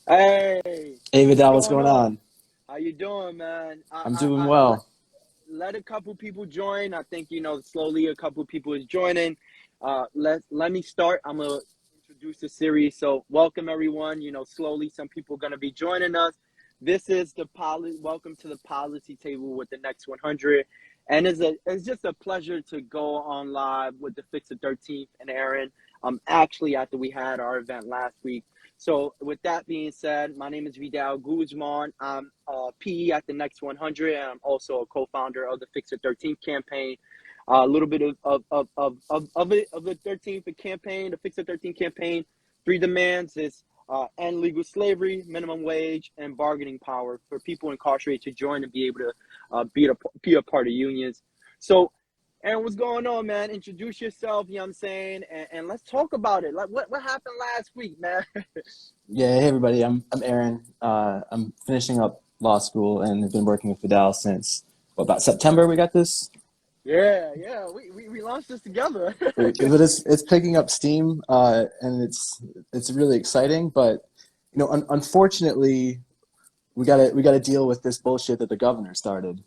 Hey, Hey what's Vidal, what's going going on? on? How you doing, man? I'm doing well. Let a couple people join. I think slowly a couple people is joining. Let me start. I'm gonna introduce the series. So welcome everyone. Slowly some people are gonna be joining us. This is the policy. Welcome to the policy table with the next 100. And it's just a pleasure to go on live with the Fix the 13th and Aaron. Actually after we had our event last week. So with that being said, my name is Vidal Guzman. I'm PE at the Next 100, and I'm also a co-founder of the Fix It 13th campaign. A little bit of the 13th campaign, the Fix It 13th campaign. Three demands is end legal slavery, minimum wage, and bargaining power for people incarcerated to join and be able to be a part of unions. So Aaron, what's going on, man? Introduce yourself, you know what I'm saying? And let's talk about it. Like what happened last week, man? Yeah, hey everybody, I'm Aaron. I'm finishing up law school and have been working with Vidal since about September we got this. Yeah. We launched this together. But it's picking up steam, and it's really exciting. But unfortunately, we got to deal with this bullshit that the governor started.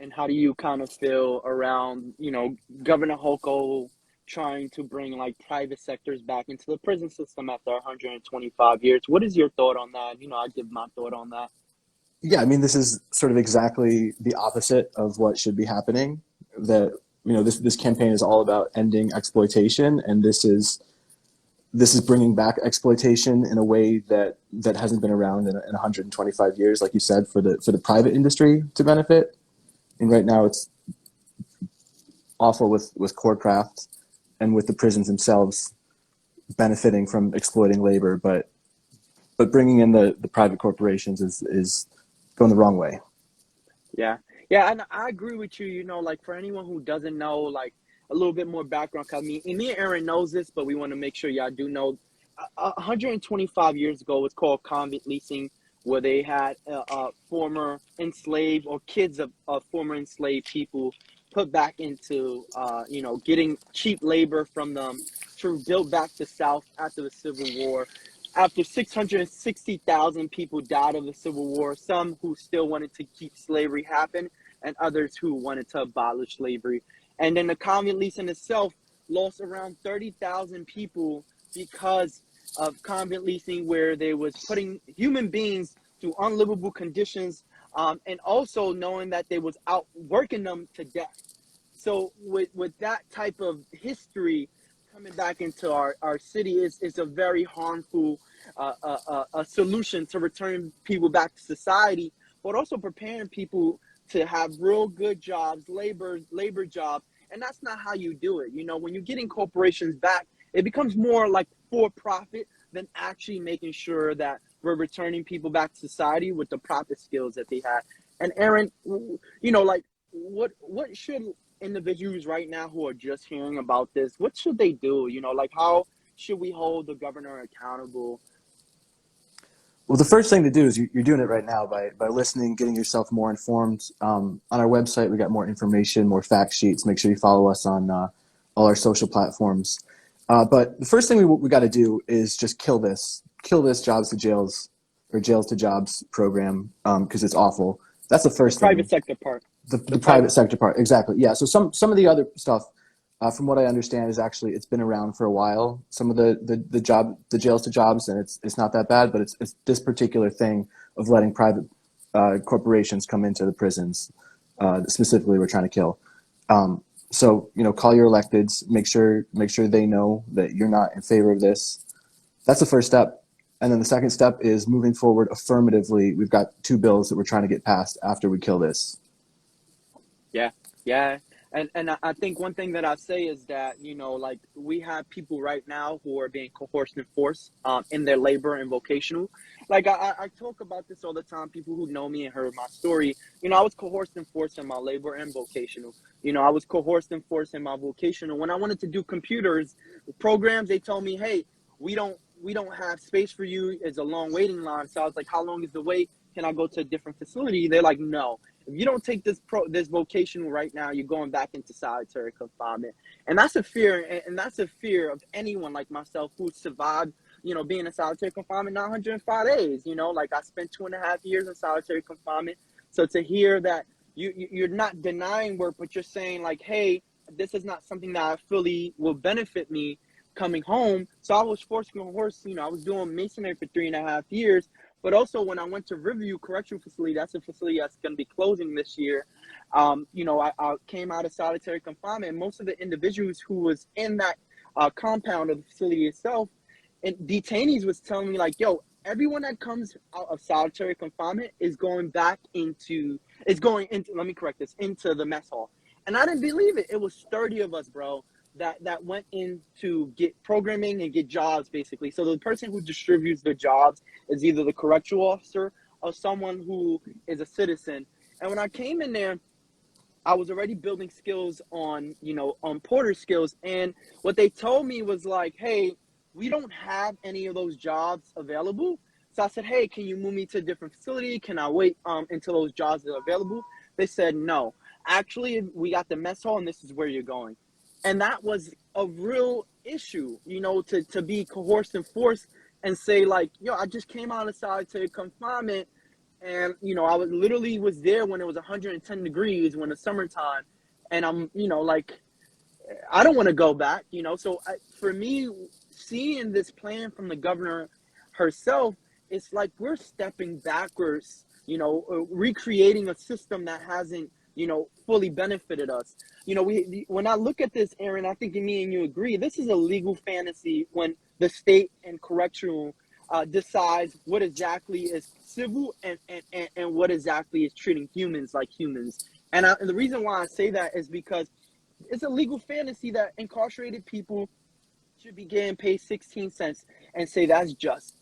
And how do you kind of feel around, Governor Hochul trying to bring like private sectors back into the prison system after 125 years? What is your thought on that? I give my thought on that. Yeah, I mean, this is sort of exactly the opposite of what should be happening. That this campaign is all about ending exploitation, and this is bringing back exploitation in a way that hasn't been around in 125 years, like you said, for the private industry to benefit. And right now, it's awful with Corecraft and with the prisons themselves benefiting from exploiting labor, but bringing in the private corporations is going the wrong way. Yeah. Yeah, and I agree with you, like for anyone who doesn't know, like a little bit more background, 'cause and me and Aaron knows this, but we want to make sure y'all do know. 125 years ago, it's called convict leasing, where they had former enslaved or kids of former enslaved people put back into, getting cheap labor from them to build back the South after the Civil War. After 660,000 people died of the Civil War, some who still wanted to keep slavery happen, and others who wanted to abolish slavery. And then the convict lease in itself lost around 30,000 people because of convict leasing, where they was putting human beings through unlivable conditions, and also knowing that they was out working them to death. So with that type of history coming back into our city is a very harmful a solution to return people back to society, but also preparing people to have real good jobs, labor jobs. And that's not how you do it. When you're getting corporations back, it becomes more like for profit than actually making sure that we're returning people back to society with the proper skills that they had. And Aaron, like what should individuals right now who are just hearing about this, what should they do? Like how should we hold the governor accountable? Well, the first thing to do is you're doing it right now by listening, getting yourself more informed. On our website, we got more information, more fact sheets. Make sure you follow us on all our social platforms. But the first thing we got to do is just kill this jobs to jails or jails to jobs program, because it's awful. That's the The first private thing. sector part. The The private private sector part, exactly. Yeah. So some of the other stuff, from what I understand, is actually it's been around for a while. Some of the jails to jobs, and it's not that bad, but it's this particular thing of letting private corporations come into the prisons. Specifically, we're trying to kill. So call your electeds. Make sure they know that you're not in favor of this. That's the first step. And then the second step is moving forward affirmatively. We've got two bills that we're trying to get passed after we kill this. Yeah, yeah. And I think one thing that I say is that, like we have people right now who are being coerced and forced in their labor and vocational. Like I talk about this all the time. People who know me and heard my story, I was coerced and forced in my labor and vocational. I was coerced and forced in my vocational. When I wanted to do computers programs, they told me, hey, we don't have space for you. It's a long waiting line. So I was like, how long is the wait? Can I go to a different facility? They're like, no, if you don't take this vocational right now, you're going back into solitary confinement. And that's a fear, and that's a fear of anyone like myself who survived being in solitary confinement, not 105 days. Like I spent 2.5 years in solitary confinement. So to hear that you're not denying work, but you're saying like, hey, this is not something that fully will benefit me coming home. So I was forced to horse. I was doing masonry for 3.5 years. But also when I went to Riverview Correctional Facility, that's a facility that's going to be closing this year. I came out of solitary confinement, and most of the individuals who was in that compound of the facility itself, and detainees was telling me like, yo, everyone that comes out of solitary confinement is going into, let me correct this, into the mess hall. And I didn't believe it. It was 30 of us, bro, that went in to get programming and get jobs, basically. So the person who distributes the jobs is either the correctional officer or someone who is a citizen. And when I came in there, I was already building skills on porter skills. And what they told me was like, hey, we don't have any of those jobs available. So I said, hey, can you move me to a different facility? Can I wait until those jobs are available? They said, no, actually, we got the mess hall and this is where you're going. And that was a real issue, to be coerced and forced and say like, yo, I just came out of solitary confinement. And, I was there when it was 110 degrees when it's summertime. And I'm, like, I don't want to go back, So for me, seeing this plan from the governor herself, it's like we're stepping backwards, recreating a system that hasn't, fully benefited us. When I look at this, Aaron, I think me and you agree, this is a legal fantasy when the state and correctional decides what exactly is civil and what exactly is treating humans like humans. And the reason why I say that is because it's a legal fantasy that incarcerated people should be getting paid 16 cents and say that's just.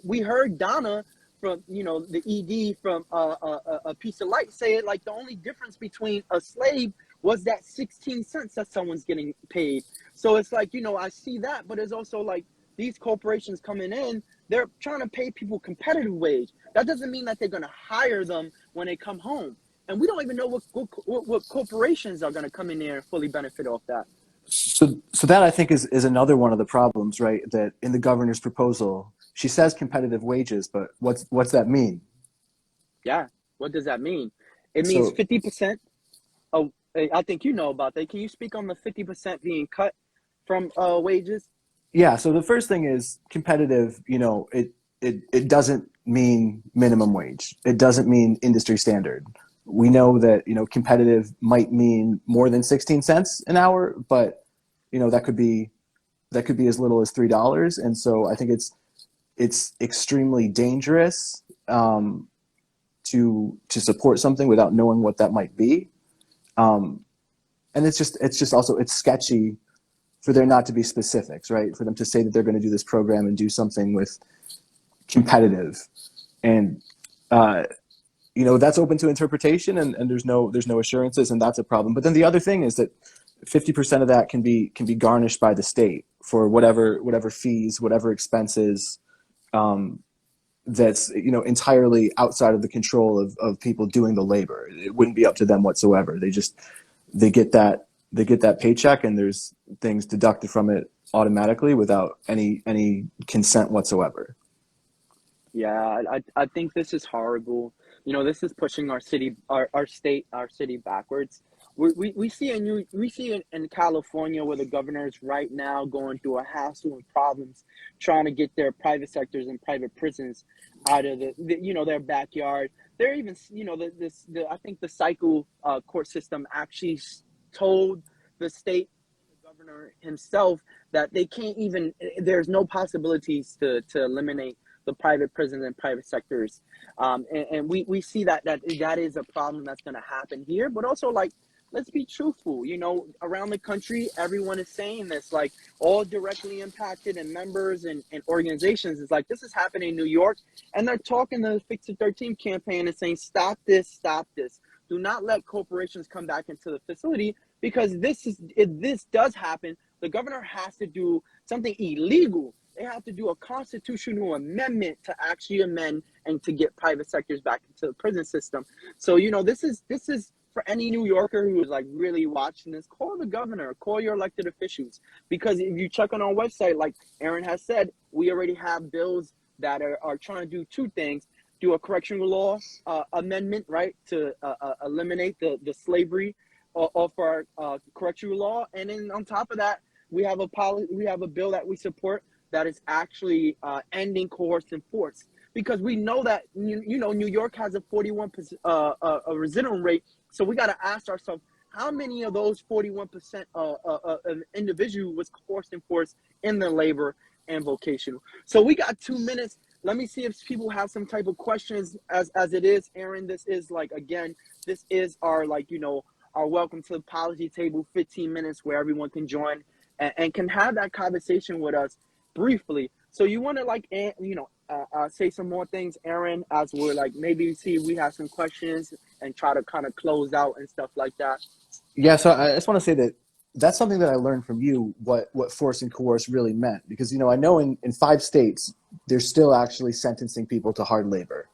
We heard Donna from, the ED from a Piece of Light say it like the only difference between a slave was that 16 cents that someone's getting paid. So it's like, I see that, but it's also like these corporations coming in, they're trying to pay people competitive wage. That doesn't mean that they're going to hire them when they come home. And we don't even know what corporations are going to come in there and fully benefit off that. So that I think is another one of the problems, right? That in the governor's proposal, she says competitive wages, but what's that mean? Yeah, what does that mean? It means So 50% of. I think you know about that. Can you speak on the 50% being cut from wages? yeah, so the first thing is competitive. It doesn't mean minimum wage. It doesn't mean industry standard. We know that competitive might mean more than 16 cents an hour, but that could be as little as $3. And so I think it's extremely dangerous to support something without knowing what that might be. And it's just also it's sketchy for there not to be specifics, right? For them to say that they're going to do this program and do something with competitive, and that's open to interpretation, and there's no assurances, and that's a problem. But then the other thing is that 50% of that can be garnished by the state for whatever fees, whatever expenses, that's entirely outside of the control of people doing the labor. It wouldn't be up to them whatsoever. They get that paycheck, and there's things deducted from it automatically without any consent whatsoever. Yeah, I think this is horrible. This is pushing our city, our state, our city backwards. We see in California where the governors right now going through a hassle and problems trying to get their private sectors and private prisons out of their backyard. They're even I think the cycle court system actually told the state, the governor himself, that they can't even. There's no possibilities to eliminate the private prisons and private sectors, and we see that is a problem that's going to happen here. But also, like, let's be truthful. Around the country, everyone is saying this. Like, all directly impacted and members and organizations is like, this is happening in New York, and they're talking the Fix It 13 campaign and saying, stop this, stop this. Do not let corporations come back into the facility, because if this does happen, the governor has to do something illegal. They have to do a constitutional amendment to actually amend and to get private sectors back into the prison system. So, this is for any New Yorker who is like really watching this, call the governor, call your elected officials. Because if you check on our website, like Aaron has said, we we already have bills that are trying to do two things: do a correctional law amendment, right, to eliminate the slavery of our correctional law, and then on top of that, we have a bill that we support that is actually ending coercive force, because we know that New York has a 41% a residual rate, so we got to ask ourselves, how many of those 41% of individual was coerced and forced in the labor and vocational? So we got 2 minutes. Let me see if people have some type of questions as it is, Aaron. This is like, again, this is our, like, our welcome to the policy table, 15 minutes where everyone can join and can have that conversation with us briefly. So you want to, like, say some more things, Aaron, as we're like, maybe see if we have some questions and try to kind of close out and stuff like that. Yeah, so I just want to say that that's something that I learned from you, what force and coerce really meant. Because, I know in 5 states, they're still actually sentencing people to hard labor.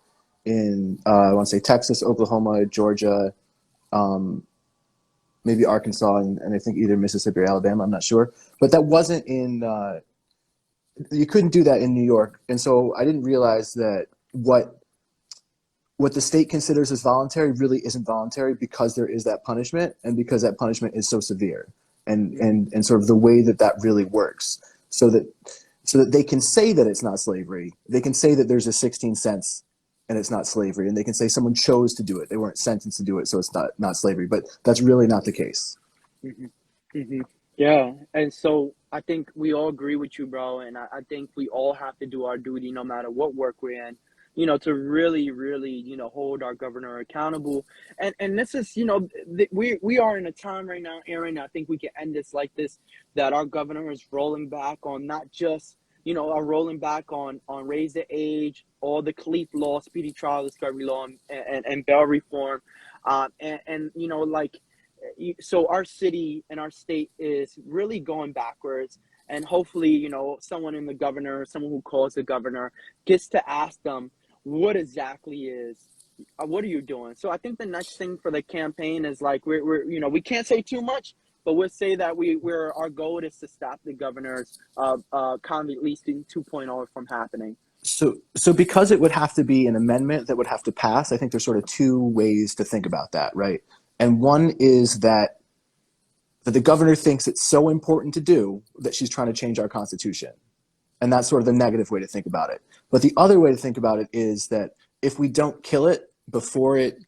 In, I want to say Texas, Oklahoma, Georgia, maybe Arkansas, and I think either Mississippi or Alabama, I'm not sure. But that wasn't in, you couldn't do that in New York. And so I didn't realize that what the state considers as voluntary really isn't voluntary, because there is that punishment, and because that punishment is so severe, and sort of the way that really works, so that they can say that it's not slavery. They can say that there's a 16 cents and it's not slavery, and they can say someone chose to do it. They weren't sentenced to do it, so it's not slavery. But that's really not the case. Mm-hmm. Mm-hmm. Yeah, and so I think we all agree with you, bro, and I think we all have to do our duty no matter what work we're in, to really, really, hold our governor accountable. And this is, we are in a time right now, Aaron, I think we can end this like this, that our governor is rolling back on not just, rolling back on raise the age, all the Khalif law, speedy trial, discovery law, and bail reform. So our city and our state is really going backwards. And hopefully, someone in the governor, someone who calls the governor, gets to ask them, what exactly what are you doing? So I think the next thing for the campaign is like, we can't say too much, but we'll say that our goal is to stop the governor's convict leasing 2.0 from happening. So because it would have to be an amendment that would have to pass, I think there's sort of 2 ways to think about that, right? And one is that the governor thinks it's so important to do that she's trying to change our Constitution. And that's sort of the negative way to think about it. But the other way to think about it is that if we don't kill it before it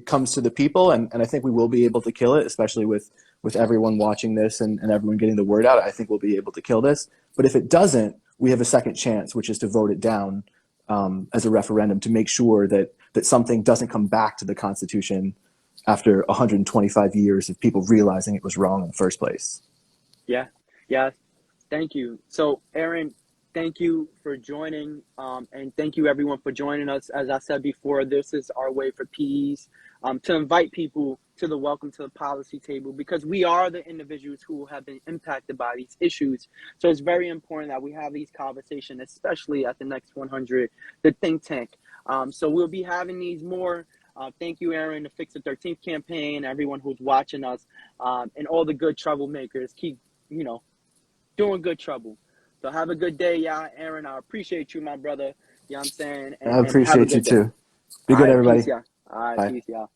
comes to the people, and I think we will be able to kill it, especially with everyone watching this and everyone getting the word out, I think we'll be able to kill this. But if it doesn't, we have a second chance, which is to vote it down as a referendum, to make sure that something doesn't come back to the Constitution after 125 years of people realizing it was wrong in the first place. Yeah. Thank you. So, Aaron, thank you for joining, and thank you everyone for joining us. As I said before, this is our way for PEs to invite people to the welcome to the policy table, because we are the individuals who have been impacted by these issues. So it's very important that we have these conversations, especially at the Next 100, the think tank. So we'll be having these more. Thank you, Aaron, the Fix the 13th campaign, everyone who's watching us, and all the good troublemakers. Keep, doing good trouble. So have a good day, yeah, Aaron. I appreciate you, my brother. You know what I'm saying? I appreciate you too. Be good, everybody. Peace, yeah. All right, Bye. peace, yeah.